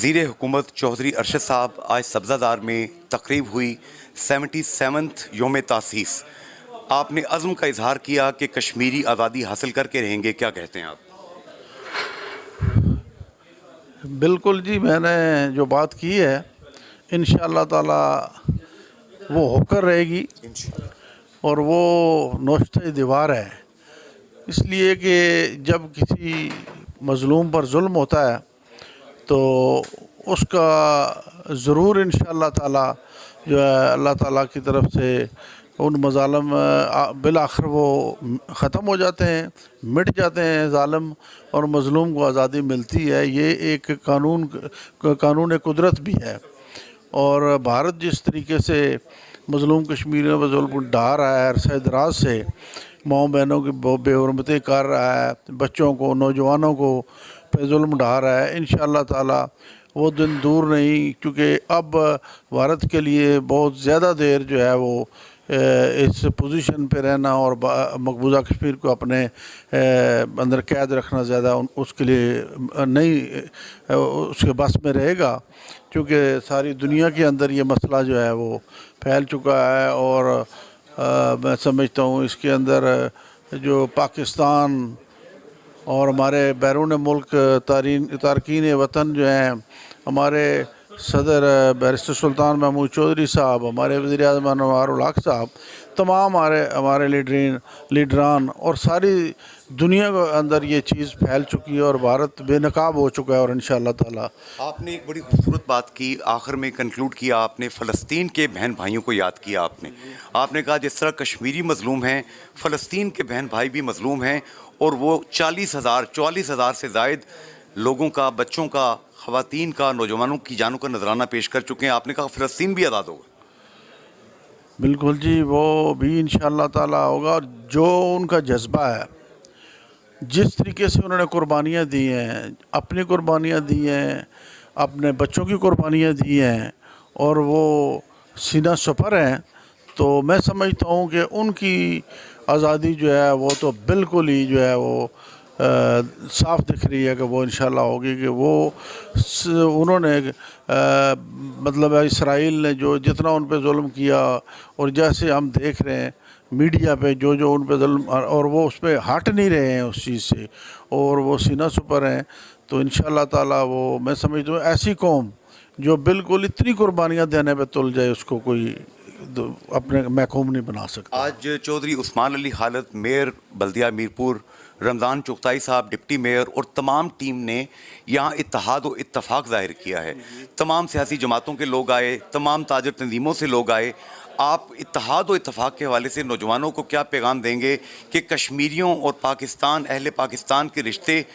वज़ीर हुकूमत चौधरी अरशद साहब आज सब्ज़ादार में तकरीब हुई 77th योम तासीस। आपने अज़्म का इजहार किया कि कश्मीरी आज़ादी हासिल करके रहेंगे, क्या कहते हैं आप? बिल्कुल जी, मैंने जो बात की है इंशाअल्लाह ताला वो होकर रहेगी और वो नोश्ते दीवार है। इसलिए कि जब किसी मज़लूम पर जुल्म होता है तो उसका ज़रूर इंशाअल्लाह ताला जो है अल्लाह ताला की तरफ से उन मज़ालिम बिलाखिर वो ख़त्म हो जाते हैं, मिट जाते हैं ज़ालिम, और मज़लूम को आज़ादी मिलती है। ये एक कानून कुदरत भी है। और भारत जिस तरीके से मज़लूम कश्मीरियों पर जुल्म ढा रहा है, अरसे दराज से माँ बहनों की बेहुरमती कर रहा है, बच्चों को, नौजवानों को पे जुल्म ढा रहा है, इंशाअल्लाह ताला वो दिन दूर नहीं। क्योंकि अब भारत के लिए बहुत ज़्यादा देर जो है वो इस पोजीशन पे रहना और मकबूजा कश्मीर को अपने अंदर कैद रखना ज़्यादा उसके लिए नहीं उसके बस में रहेगा। क्योंकि सारी दुनिया के अंदर ये मसला जो है वो फैल चुका है। और मैं समझता हूँ इसके अंदर जो पाकिस्तान और हमारे बैरून मुल्क तारकीन वतन जो हैं, हमारे सदर बैरिस्टर सुल्तान महमूद चौधरी साहब, हमारे वज़ीर आज़म अनवार उल हक साहब, तमाम हमारे लीडरान और सारी दुनिया के अंदर ये चीज़ फैल चुकी है और भारत बेनकाब हो चुका है। और इंशाअल्लाह ताला आपने एक बड़ी खूबसूरत बात की, आखिर में कंक्लूड किया आपने, फ़लस्तीन के बहन भाइयों को याद किया आपने कहा जिस तरह कश्मीरी मज़लूम हैं, फ़लस्तीन के बहन भाई भी मज़लूम हैं, और वो 44,000 से ज़ायद लोगों का, बच्चों का, ख़वातीन का, नौजवानों की जानों का नजराना पेश कर चुके हैं। आपने कहा फ़लस्तीन भी आज़ाद होगा। बिल्कुल जी, वो भी इंशाअल्लाह ताला होगा। और जो उनका जज्बा है, जिस तरीके से उन्होंने कुर्बानियाँ दी हैं, अपनी कुर्बानियाँ दी हैं, अपने बच्चों की कुर्बानियाँ दी हैं, और वो सीना सुपर हैं, तो मैं समझता हूँ कि उनकी आज़ादी जो है वो तो बिल्कुल ही जो है वो साफ़ दिख रही है कि वो इंशाअल्लाह होगी। कि वो उन्होंने मतलब इसराइल ने जो जितना उन पे जुल्म किया, और जैसे हम देख रहे हैं मीडिया पे जो उन पे जुल्म, और वो उस पर हट नहीं रहे हैं उस चीज़ से, और वो सीना सुपर हैं। तो इंशाअल्लाह ताला वो मैं समझता हूँ ऐसी कौम जो बिल्कुल इतनी कुर्बानियाँ देने पे तुल जाए, उसको कोई अपने महकूम नहीं बना सकता। आज चौधरी उस्मान अली खालिद, मेयर बल्दिया मीरपुर, रमज़ान चुगताई साहब डिप्टी मेयर, और तमाम टीम ने यहाँ इत्तेहाद और इत्तफाक ज़ाहिर किया है। तमाम सियासी जमातों के लोग आए, तमाम ताजर तंजीमों से लोग आए। आप इत्तेहाद और इत्तफाक के हवाले से नौजवानों को क्या पैगाम देंगे कि कश्मीरियों और पाकिस्तान, अहले पाकिस्तान के रिश्ते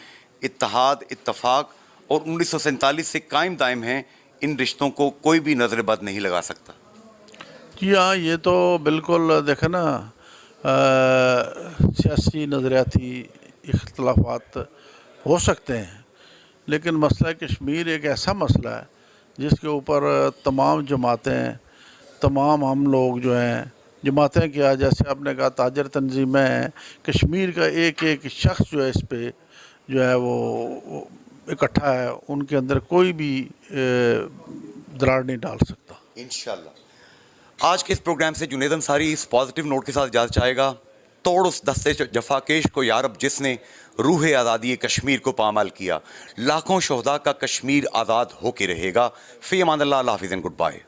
इत्तेहाद, इत्तफाक और 1947 से कायम दायम हैं, इन रिश्तों को कोई भी नज़र बद नहीं लगा सकता? जी हाँ, ये तो बिल्कुल देखें ना, सियासी नज़रियाती इख्तलाफात हो सकते हैं, लेकिन मसला कश्मीर एक ऐसा मसला है जिसके ऊपर तमाम जमातें, तमाम हम लोग जो हैं, जमातें क्या, जैसे आपने कहा ताजर तंजीमें हैं, कश्मीर का एक एक शख्स जो है इस पे जो है वो इकट्ठा है, उनके अंदर कोई भी दरार नहीं डाल सकता इंशाअल्लाह। आज के इस प्रोग्राम से जुनैद अंसारी इस पॉजिटिव नोट के साथ इजाज़त चाहेगा। तोड़ उस दस्ते जफाकेश को यारब जिसने रूह आज़ादी कश्मीर को पामाल किया। लाखों शहदा का कश्मीर आज़ाद होके रहेगा। फ़ी अमान अल्लाह, हाफ़िज़ एंड गुड बाय।